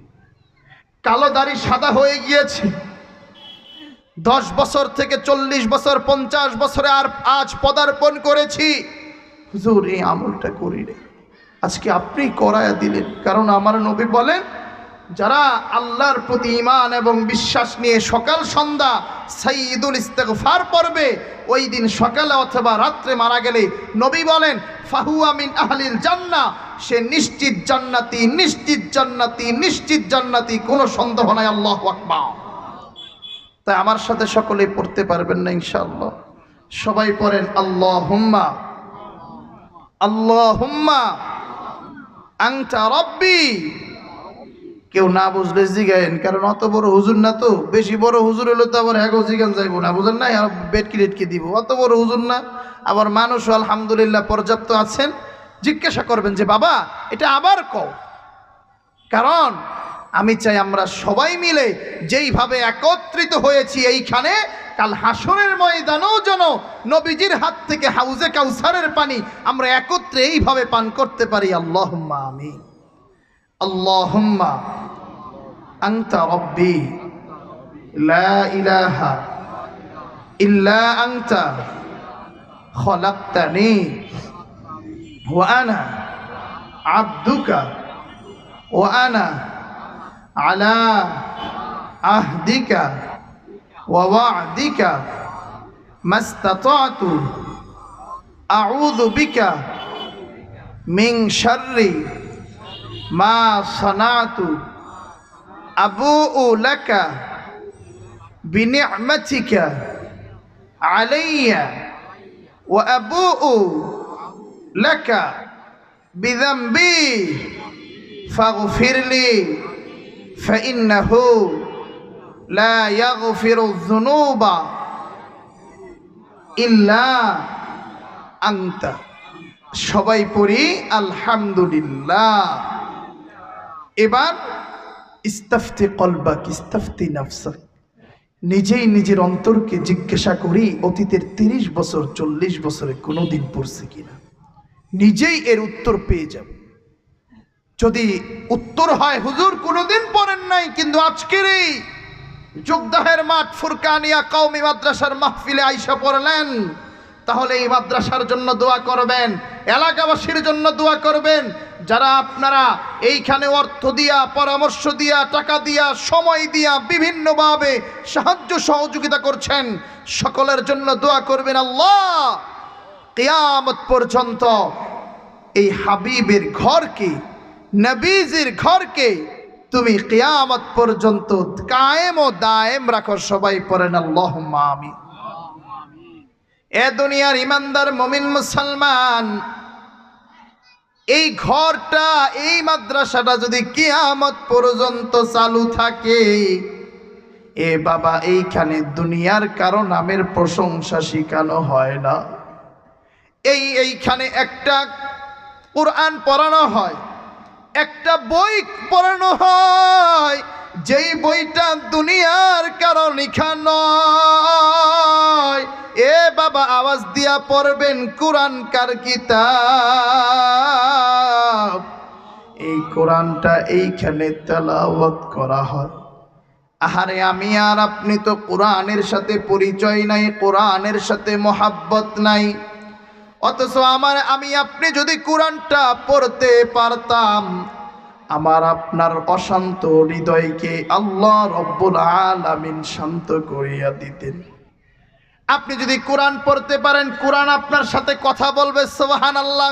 A: কালো দাড়ি সাদা হয়ে গিয়েছে, 10 বছর থেকে 40 বছর 50 বছরে আর আজ পদার্পণ করেছি, হুজুর এই আমলটা করি নাই। আজকে আপনি করায়া দিলেন, কারণ আমার নবী বলেন যারা আল্লাহর প্রতি ঈমান এবং বিশ্বাস নিয়ে সকাল সন্ধ্যা সাইয়্যিদুল ইস্তিগফার পড়বে, ওই দিন সকালে অথবা রাত্রে মারা গেলে নবী বলেন ফাহুয়া মিন আহলিল জান্নাহ, সে নিশ্চিত জান্নাতি, নিশ্চিত জান্নাতি, নিশ্চিত জান্নাতি, কোনো সন্দেহ নাই। আল্লাহু আকবার। তাই আমার সাথে সকলেই পড়তে পারবেন না ইনশাআল্লাহ? সবাই পড়েন আল্লাহুম্মা আল্লাহুম্মা আনতা রাব্বি। কেউ না বুঝলে জিগায়েন, কারণ অত বড় হুজুর না তো, বেশি বড় হুজুর হলে তো আবার হ্যাগো জিগান যাইব না, বুঝেন না, আর বেটকি রেটকি দিব, অত বড় হুজুর না। আবার মানুষও আলহামদুলিল্লাহ পর্যাপ্ত আছেন, জিজ্ঞাসা করবেন যে বাবা এটা আবার কও, কারণ আমি চাই আমরা সবাই মিলে যেইভাবে একত্রিত হয়েছি এইখানে, কাল হাসরের ময়দানেও যেন নবীজির হাত থেকে হাউজে কাউসারের পানি আমরা একত্রে এইভাবে পান করতে পারি। আল্লাহুম্মা আমিন। আল্লাহুম্মা আনতা রাব্বি লা ইলাহা ইল্লা আনতা খলাকতানি ওয়া আনা আবদুকা ওয়া আনা আলা আহদিকা ওয়া ওয়া'দিকা মাস্তাতা'তু আউযু বিকা মিন শাররি মা সানাতু আবুউ লাকা বিনি'মাতিকা আলাইয়া ওয়া আবুউ লাকা বিযামবি ফাগফিরলি ফাইন্নাহু লা ইয়াগফিরুয যুনুবা ইল্লা আনতা। সবাই পড়ি আলহামদুলিল্লাহ। এবার ইস্তাফতি কলবাক ইস্তাফতি নাফসাক, নিজেই নিজের অন্তরকে জিজ্ঞাসা করি অতীতের 30 বছর 40 বছরে কোনোদিন পড়ছে কিনা, নিজেই এর উত্তর পেয়ে যাব। যদি উত্তর হয় হুজুর কোনোদিন পড়েন নাই, কিন্তু আজকের এই যোগদাহের মাঠ ফুরকানিয়া কওমি মাদ্রাসার মাহফিলে আইসা পড়লেন, তাহলে এই মাদ্রাসার জন্য দোয়া করবেন, এলাকাবাসীর জন্য দোয়া করবেন। যারা আপনারা এইখানে অর্থ দিয়া, পরামর্শ দিয়া, টাকা দিয়া, সময় দিয়া বিভিন্নভাবে সাহায্য সহযোগিতা করছেন, সকলের জন্য দোয়া করবেন। আল্লাহ কিয়ামত পর্যন্ত এই হাবিবের ঘরকে, নবীজির ঘরকে তুমি কিয়ামত পর্যন্ত কায়েম ও দায়েম রাখো। সবাই পড়েন আল্লাহুম্মা আমিন। এ দুনিয়ার ইমানদার মুমিন মুসলমান, এই ঘরটা, এই মাদ্রাসাটা যদি কিয়ামত পর্যন্ত চালু থাকে, এ বাবা, এইখানে কারো নামের প্রশংসা শিখানো হয় না। এইখানে একটা কোরআন পড়ানো হয়, একটা বই পড়ানো হয়, যেই বইটা দুনিয়ার কারো লেখা নয়। এ বাবা, আওয়াজ দিয়া পড়বেন কোরআন কার কিতাব। এই কোরআনটা এইখানে তেলাওয়াত করা হয়। আহারে, আমি আর আপনি তো কোরআনের সাথে পরিচয় নাই, কোরআনের সাথে মোহাব্বত নাই। অথচ আমি আপনি যদি কোরআনটা পড়তে পারতাম, আমার আপনার অশান্ত হৃদয়কে আল্লাহ রব্বুল আলামিন শান্ত করিয়া দিতেন। আপনি যদি কোরআন পড়তে পারেন, কোরআন আপনার সাথে কথা বলবে, সুবহানাল্লাহ।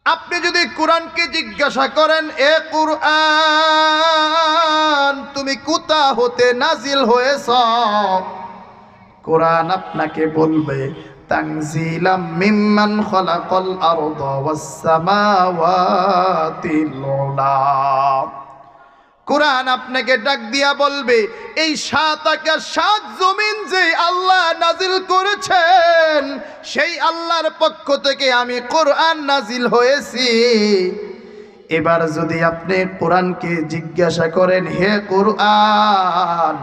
A: আপনি যদি কোরআনকে জিজ্ঞাসা করেন, এ কোরআন তুমি কোথা হতে নাজিল হয়েছ, কোরআন আপনাকে বলবে তানজিলাম মিম্মান খালাকাল আরদা ওয়াস সামাওয়াতিল উলা। কোরআন আপনাকে ডাক দিয়া বলবে, এই 7 আকাশ 7 জমিন যে আল্লাহ নাজিল করেছেন, সেই আল্লাহর পক্ষ থেকে আমি কোরআন নাজিল হয়েছি। এবার যদি আপনি কোরআনকে জিজ্ঞাসা করেন, হে কোরআন,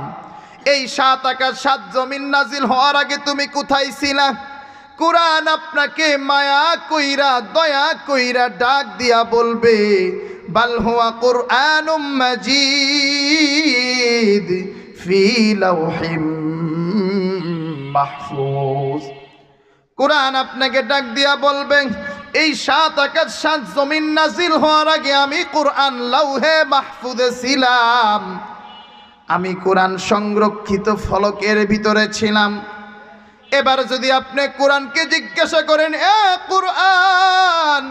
A: এই 7 আকাশ 7 জমিন নাজিল হওয়ার আগে তুমি কোথায় ছিলা, কোরআন আপনাকে মায়া কইরা, দয়া কইরা ডাক দিয়া বলবে, বাল হুয়া কুরআনুম মাজিদ ফি লাওহিম মাহফুজ। কোরআন আপনাকে ডাক দিয়া বলবে, এই 7 আকাশ 7 জমিন নাজিল হওয়ার আগে আমি কোরআন লাউহে মাহফুজে ছিলাম। আমি কোরআন সংরক্ষিত ফলকের ভিতরে ছিলাম। এবার যদি আপনি কোরআনকে জিজ্ঞাসা করেন, এ কোরআন,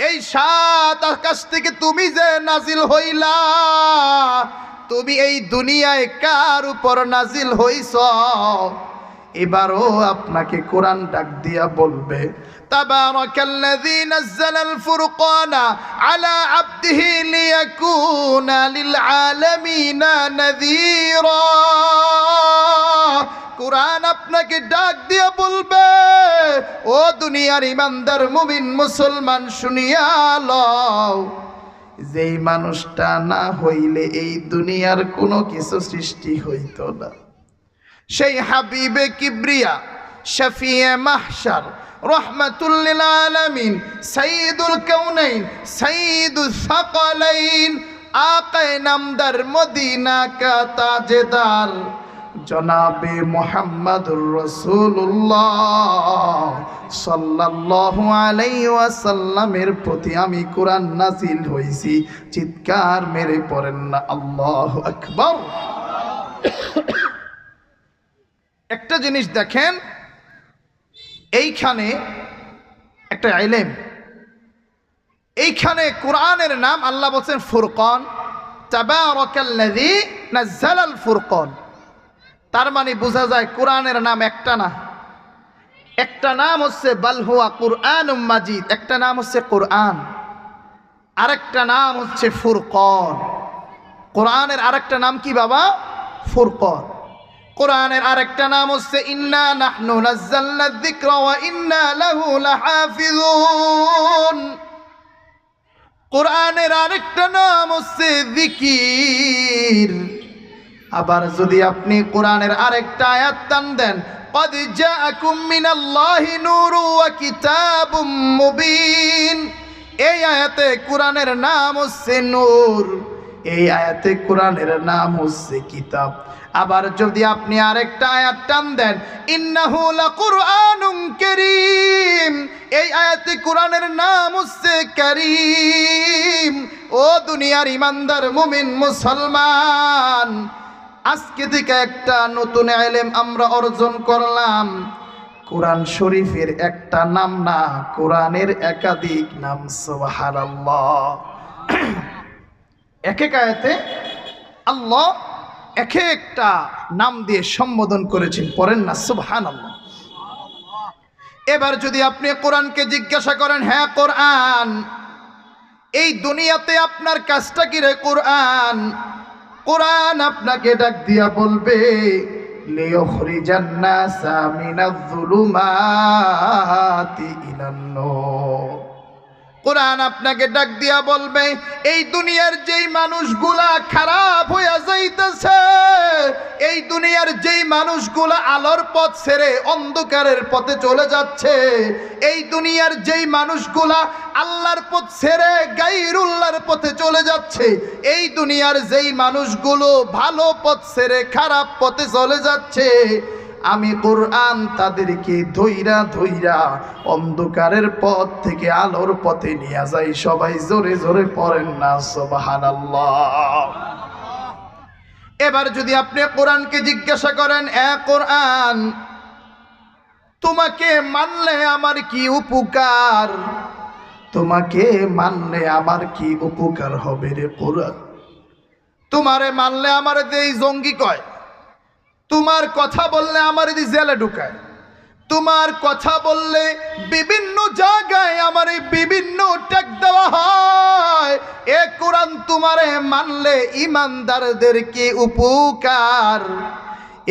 A: এই 7 আকাশ থেকে তুমি যে নাজিল হইলা, তুমি এই দুনিয়ায় কার উপর নাজিল হইছ? এবারও আপনাকে কোরআন ডাক দিয়া বলবে, তাবারাকাল্লাযী নাযালাল ফুরকানা আলা আবদিহি লিয়াকুনা লিল আলামিনা নাযীরা। কোরআন আপনাকে ডাক দিয়া বলবে, ও দুনিয়ার ইমানদার মুমিন মুসলমান, শুনিয়া লও, যেই মানুষটা না হইলে এই দুনিয়ার কোনো কিছু সৃষ্টি হইত না, সেই হাবিবে কিবরিয়া, শফিয়ে মাহশার, রহমাতুল লিল আলামিন, সাইয়্যিদুল কাউনাইন, সাইয়্যিদুস সাকালাইন, আকায়ে নামদার, মদিনা কা তাজদার, জনাবে মুহাম্মদুর রাসূলুল্লাহ সাল্লাল্লাহু আলাইহি ওয়াসাল্লামের প্রতি আমি কোরআন নাজিল হইছি। চিৎকার মেরে পড়েন না আল্লাহু আকবার। একটা জিনিস দেখেন, এইখানে একটা ইলম, এইখানে কোরআনের নাম আল্লাহ বলছেন ফুরকান, তাবারাকাল্লাযী নাযালাল ফুরকান। তার মানে বোঝা যায় কোরআনের নাম একটা না, একটা নাম হচ্ছে বাল হুয়া কুরআনুম মাজিদ, একটা নাম হচ্ছে কোরআন, আরেকটা নাম হচ্ছে ফুরকান। কোরআনের আরেকটা নাম কি বাবা? ফুরকান। কোরআনের আরেকটা নাম হচ্ছে ইন্না নাহনু নাযালনা যিকরা ওয়া ইন্না লাহু লাহাফিজুন। কোরআনের আরেকটা নাম হচ্ছে যিকির। আবার যদি আপনি কোরআনের আরেকটা আয়াত টান দেন, قد جاءكم من الله نور وكتاب مبين, এই আয়াতে কোরআনের নাম হচ্ছে নূর, এই আয়াতে কোরআনের নাম হচ্ছে কিতাব। আবার যদি আপনি আরেকটা আয়াত টান দেন, ইন্নাহু লাকুরআনুম কারীম, এই আয়াতে কোরআনের নাম হচ্ছে কারীম। ও দুনিয়ার ইমানদার মুমিন মুসলমান, আজকে থেকে একটা নতুন ইলম আমরা অর্জন করলাম। কোরআন শরীফের একটা নাম না, কোরআনের একাধিক নাম। সুবহানাল্লাহ। এক এক আয়াতে আল্লাহ এক একটা নাম দিয়ে সম্বোধন করেছেন, পড়েন না সুবহানাল্লাহ। এবার যদি আপনি কোরআনকে জিজ্ঞাসা করেন, হ্যাঁ কোরআন, এই দুনিয়াতে আপনার কাজটা কি রে কোরআন? কোরআন আপনাকে ডাক দিয়া বলবে, লিয়ুখরিজান নাসা মিনাজ যুলুমাতি ইলান নূর। কোরআন আপনাকে ডাক দিয়া বলবে, এই দুনিয়ার যেই মানুষগুলা খারাপ হইয়া যাইতেছে, এই দুনিয়ার যেই মানুষগুলা আলোর পথ ছেড়ে অন্ধকারের পথে চলে যাচ্ছে, এই দুনিয়ার যেই মানুষগুলা আল্লাহর পথ ছেড়ে গায়রুল্লাহর পথে চলে যাচ্ছে, এই দুনিয়ার যেই মানুষগুলো ভালো পথ ছেড়ে খারাপ পথে চলে যাচ্ছে, আমি কোরআন তাদেরকে ধইরা ধইরা অন্ধকারের পথ থেকে আলোর পথে নিয়ে যাই। সবাই জোরে জোরে পড়েন না সুবহানাল্লাহ। এবার যদি আপনি কোরআনকে জিজ্ঞাসা করেন, কোরআন, তোমাকে মানলে আমার কি উপকার? তোমাকে মানলে আমার কি উপকার হবে রে কোরআন? তোমারে মানলে আমার এই জঙ্গি কয়, তোমার কথা বললে আমার এই জেলে ঢুকায়, তোমার কথা বললে বিভিন্ন জায়গায় আমার বিভিন্ন ট্যাগ দেওয়া হয়। এ কোরআন, তোমারে মানলে ইমানদারদের কি উপকার?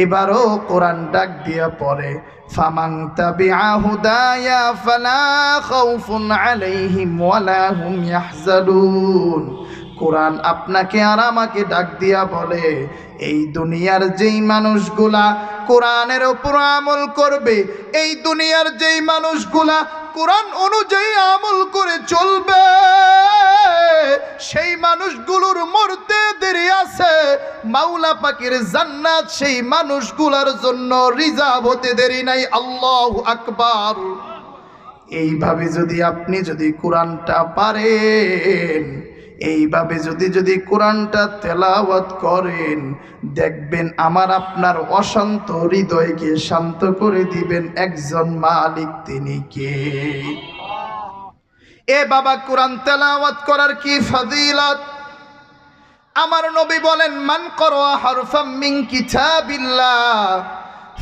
A: এবারও কোরআন ডাক দিয়া পড়ে, ফামান তাবিআ হুদায়া ফালা খাউফুন আলাইহিম ওয়ালা হুম ইয়াহজানুন। কোরআন আপনাকে আর আমাকে ডাক দিয়া বলে, এই দুনিয়ার যেই মানুষগুলা কোরআনের উপর আমল করবে, এই দুনিয়ার যেই মানুষগুলা কোরআন অনুযায়ী আমল করে চলবে, সেই মানুষগুলোর মরতে দেরি আছে, মাওলা পাকের জান্নাত সেই মানুষগুলার জন্য রিজার্ভ হতে দেরি নাই। আল্লাহু আকবার। এইভাবে যদি কোরআনটা পারেন, এইভাবে যদি কোরআনটা তেলাওয়াত করেন, দেখবেন আমার আপনার অশান্ত হৃদয়কে শান্ত করে দিবেন একজন মালিক। তিনি কে? এ বাবা, কোরআন তেলাওয়াত করার কি ফজিলত! আমার নবী বলেন, মান করা হারফাম মিন কিতাবিল্লাহ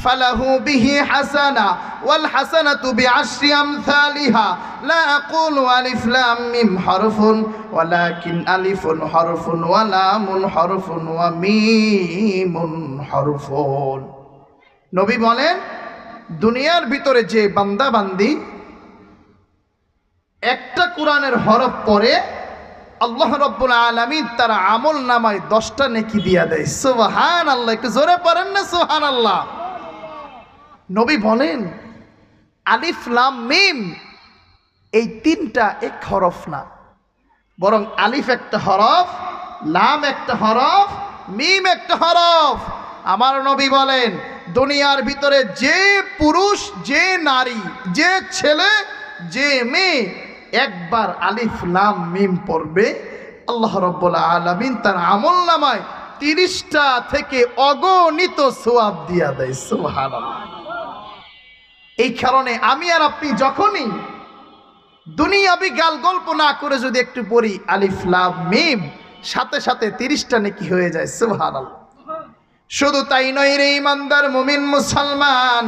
A: ফালাহু বিহি হাসানা ওয়াল হাসানাতু বিআশরি আমসালিহা লা আকুলু আলিফ লাম মিম হরফুন ওয়ালাকিন আলিফুন হরফুন ওয়া লামুন হরফুন ওয়া মিমুন হরফুন। নবী বলেন, দুনিয়ার ভিতরে যে বান্দা বান্দি একটা কোরআনের হরফ পড়ে, আল্লাহ রাব্বুল আলামিন তার আমল নামায় 10টা নেকি দিয়া দেয়। সুবহানাল্লাহ। একটু জোরে পড়েন না সুবহানাল্লাহ। নবী বলেন, আলিফ লাম মিম এই তিনটা এক হরফ না, বরং আলিফ একটা হরফ, লাম একটা হরফ, মিম একটা হরফ। আমার নবী বলেন, দুনিয়ার ভিতরে যে পুরুষ, যে নারী, যে ছেলে, যে মেয়ে একবার আলিফ লাম মিম পড়বে, আল্লাহ রাব্বুল আলামিন তার আমল নামায় 30টা থেকে অগণিত সওয়াব দিয়া দেয়। সুবহানাল্লাহ। এই কারণে আমি আর আপনি যখনই দুনিয়াবি গাল গল্প না করে যদি একটু পড়ি আলিফ লাম মিম, সাথে সাথে 30টা নেকি হয়ে যায়। সুবহানাল্লাহ। শুধু তাই নয় রে ইমানদার মুমিন মুসলমান,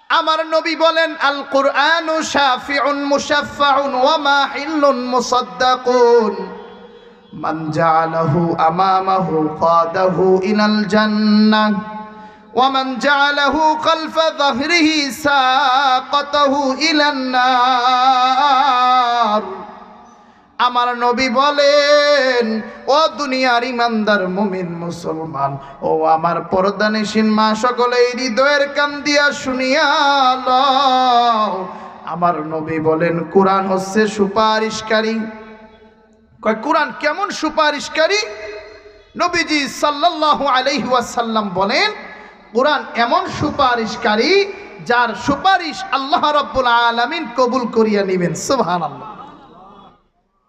A: আমার নবী বলেন, আল কুরআনু শাফিউন মুশাফফাউন ওয়া মাহিল্লুন মুসাদ্দাকুন মান জাআলাহু আমামাহু কাদাহু ইলাল জান্নাহ ওয়া মান জাআলাহু খালফা যাহরিহি সাকাতাহু ইলান নার। আমার নবী বলেন, ও দুনিয়ার ইমানদার মুমিন মুসলমান, ও আমার পর্দানিসীন মা, সকলে হৃদয়ের কান দিয়া শুনিয়া লও। আমার নবী বলেন, কোরআন হচ্ছে সুপারিশকারী। কয়, কোরআন কেমন সুপারিশকারী? নবীজি সাল্লাল্লাহু আলাইহি ওয়াসাল্লাম বলেন, কোরআন এমন সুপারিশকারী যার সুপারিশ আল্লাহ রাব্বুল আলামিন কবুল করিয়া নেবেন। সুবহানাল্লাহ।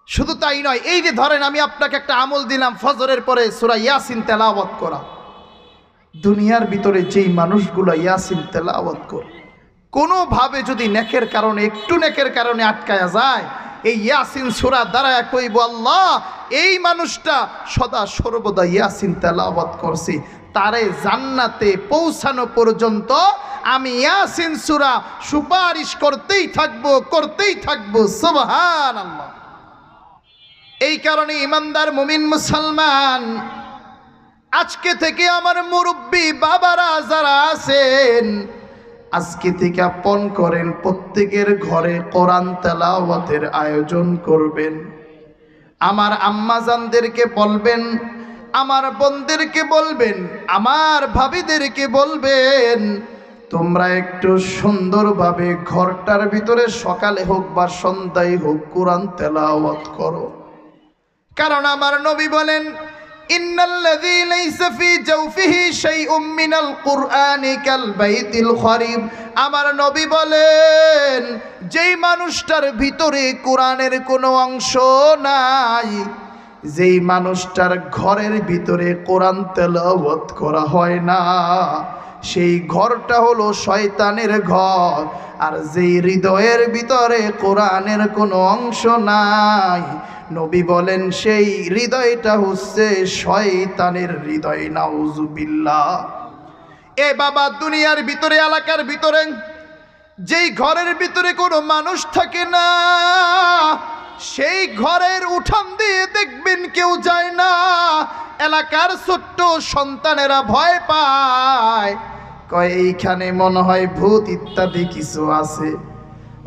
A: শুধু তাই নয়, এই যে ধরেন আমি আপনাকে একটা আমল দিলাম, ফজরের পরে সূরা ইয়াসিন তেলাওয়াত করা। দুনিয়ার ভিতরে যেই মানুষগুলো ইয়াসিন তেলাওয়াত করে কোনোভাবে যদি নেকের কারণে, একটু নেকের কারণে আটকায়া যায়, এই ইয়াসিন সূরা দ্বারা কইব, আল্লাহ এই মানুষটা সদা সর্বদা ইয়াসিন তেলাওয়াত করছে, তারে জান্নাতে পৌঁছানো পর্যন্ত আমি ইয়াসিন সূরা সুপারিশ করতেই থাকবো। সুবহানাল্লাহ। এই কারণে ইমানদার মুমিন মুসলমান, আজকে থেকে আমার মুরব্বী বাবারা যারা আছেন, আজকে থেকে আপন করেন, প্রত্যেকের ঘরে কোরআন তেলাওয়াতের আয়োজন করবেন। আমার আম্মাজানদেরকে বলবেন, আমার বোনদেরকে বলবেন, আমার ভাবিদেরকে বলবেন, তোমরা একটু সুন্দরভাবে ঘরটার ভিতরে সকালে হোক বা সন্ধ্যায় হোক কোরআন তেলাওয়াত করো। কারণ আমার নবী বলেন, ইন্নাল্লাযী লাইসা ফী জাওফিহি শাইউম মিনাল কুরআনি কাল বাইতিল খরিব। আমার নবী বলেন, যেই মানুষটার ভিতরে কোরআনের কোনো অংশ নাই, যেই মানুষটার ঘরের ভিতরে কোরআন তেলাওয়াত করা হয় না, সেই ঘরটা হলো শয়তানের ঘর। আর যেই হৃদয়ের ভিতরে কোরআনের কোনো অংশ নাই, নবী বলেন সেই হৃদয়টা হচ্ছে শয়তানের হৃদয়। নাউজুবিল্লাহ। এ বাবা, দুনিয়ার ভিতরে, এলাকার ভিতরে যেই ঘরের ভিতরে কোনো মানুষ থাকে না, সেই ঘরের উঠান দিয়ে দেখবেন কেউ যায় না। এলাকার ছোট্ট সন্তানেরা ভয় পায়, কয় এইখানে মনে হয় ভূত ইত্যাদি কিছু আছে।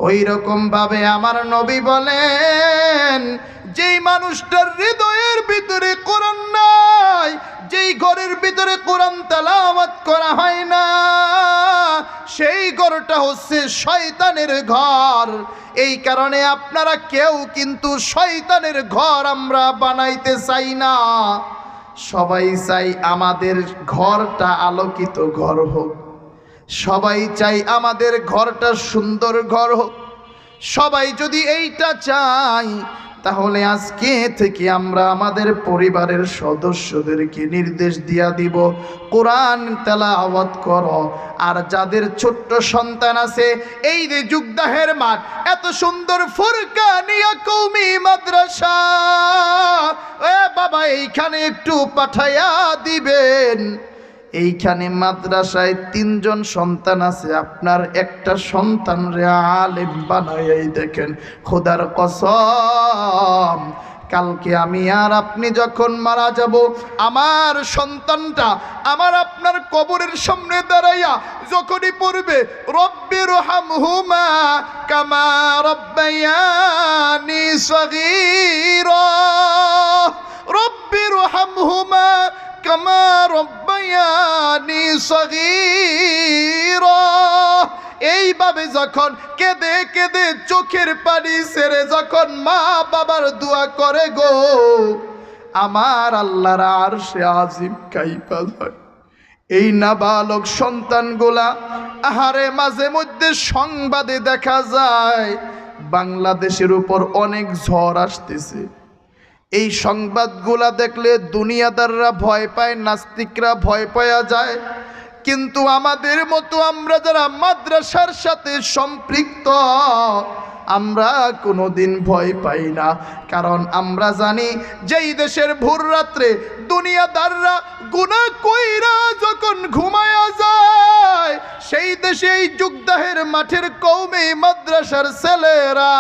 A: ওই রকম ভাবে আমার নবী বলেন, যেই মানুষটার হৃদয়ের ভিতরে কোরআন নাই, যেই ঘরের ভিতরে কোরআন তেলাওয়াত করা হয় না, সেই ঘরটা হচ্ছে শয়তানের ঘর। এই কারণে আপনারা কেউ কিন্তু শয়তানের ঘর আমরা বানাইতে চাই না। সবাই চাই আমাদের ঘরটা আলোকিত ঘর হোক, সবাই চাই আমাদের ঘরটা সুন্দর ঘর হোক। সবাই যদি এইটা চাই, তাহলে আজকে থেকে আমরা আমাদের পরিবারের সদস্যদেরকে নির্দেশ দিয়া দিব, কোরআন তেলাওয়াত করো। আর যাদের ছোট্ট সন্তান আছে, এই যে যুগদাহের মাঠ, এত সুন্দর ফুরকানিয়া কওমি মাদ্রাসা, এ বাবা এইখানে একটু পাঠাইয়া দিবেন। এইখানে মাদ্রাসায় 3 জন সন্তান আছে, আপনার একটা সন্তান রে আলেম বানাইয়াই দেখেন। খোদার কসম, কালকে আমি আর আপনি যখন মারা যাব, আমার সন্তানটা আমার আপনার কবরের সামনে দাঁড়াইয়া যখনই পড়বে, রব্বিরহামহুমা কামা রব্বায়ানি সগীরা, রব্বিরহামহুমা কামা রব্বায়ানি সগীরা। এইভাবে যখন কেঁদে কেঁদে চোখের পানি ছেড়ে যখন মা বাবার দোয়া করে গো, আমার আল্লাহর আরশে আজিম কাইপা যায়। এই নাবালক সন্তানগুলা, আহারে মাঝে মধ্যে সংবাদে দেখা যায় বাংলাদেশের উপর অনেক ঝড় আসতেছে। এই সংবাদগুলা দেখলে দুনিয়াদাররা ভয় পায়, নাস্তিকরা ভয় পাওয়া যায়। কিন্তু আমাদের মতো আমরা যারা মাদ্রাসার সাথে সম্পৃক্ত, আমরা কোনোদিন ভয় পাই না। কারণ আমরা জানি, যেই দেশের ভোর রাত্রে দুনিয়াদাররা গুনাহ কইরা যখন ঘুমায়া যায়, সেই দেশে এই যুগদাহের মাঠের কওমি মাদ্রাসার ছেলেরা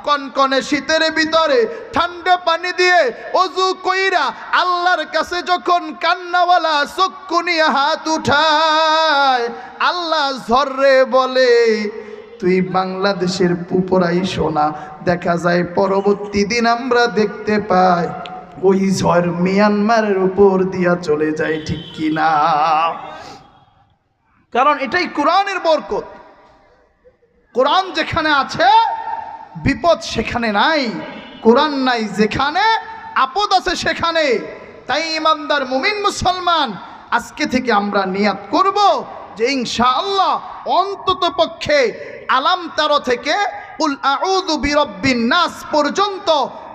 A: কনকনে শীতের ভিতরে ঠান্ডা পানি দিয়ে ওযু কইরা আল্লাহর কাছে যখন কান্নাওয়ালা চক্ষু নিয়ে হাত উঠায়, আল্লাহ ঝররে বলে, তুই বাংলাদেশের পুপরাই সোনা। দেখা যায় পরবর্তী দিন আমরা দেখতে পাই ওই ঝড় মিয়ানমারের উপর দিয়া চলে যায়, ঠিক কিনা? কারণ এটাই কোরআনের বরকত। কোরআন যেখানে আছে বিপদ সেখানে নাই, কোরআন নাই যেখানে আপদ আছে সেখানে। তাই ইমানদার মুমিন মুসলমান, আজকে থেকে আমরা নিয়াত করব যে ইনশাআল্লাহ অন্তত পক্ষে আলাম 13 থেকে কুল আউযু বিরাব্বিন নাস পর্যন্ত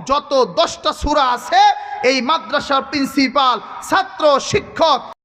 A: যত 10টা সূরা আছে, এই মাদ্রাসার প্রিন্সিপাল, ছাত্র, শিক্ষক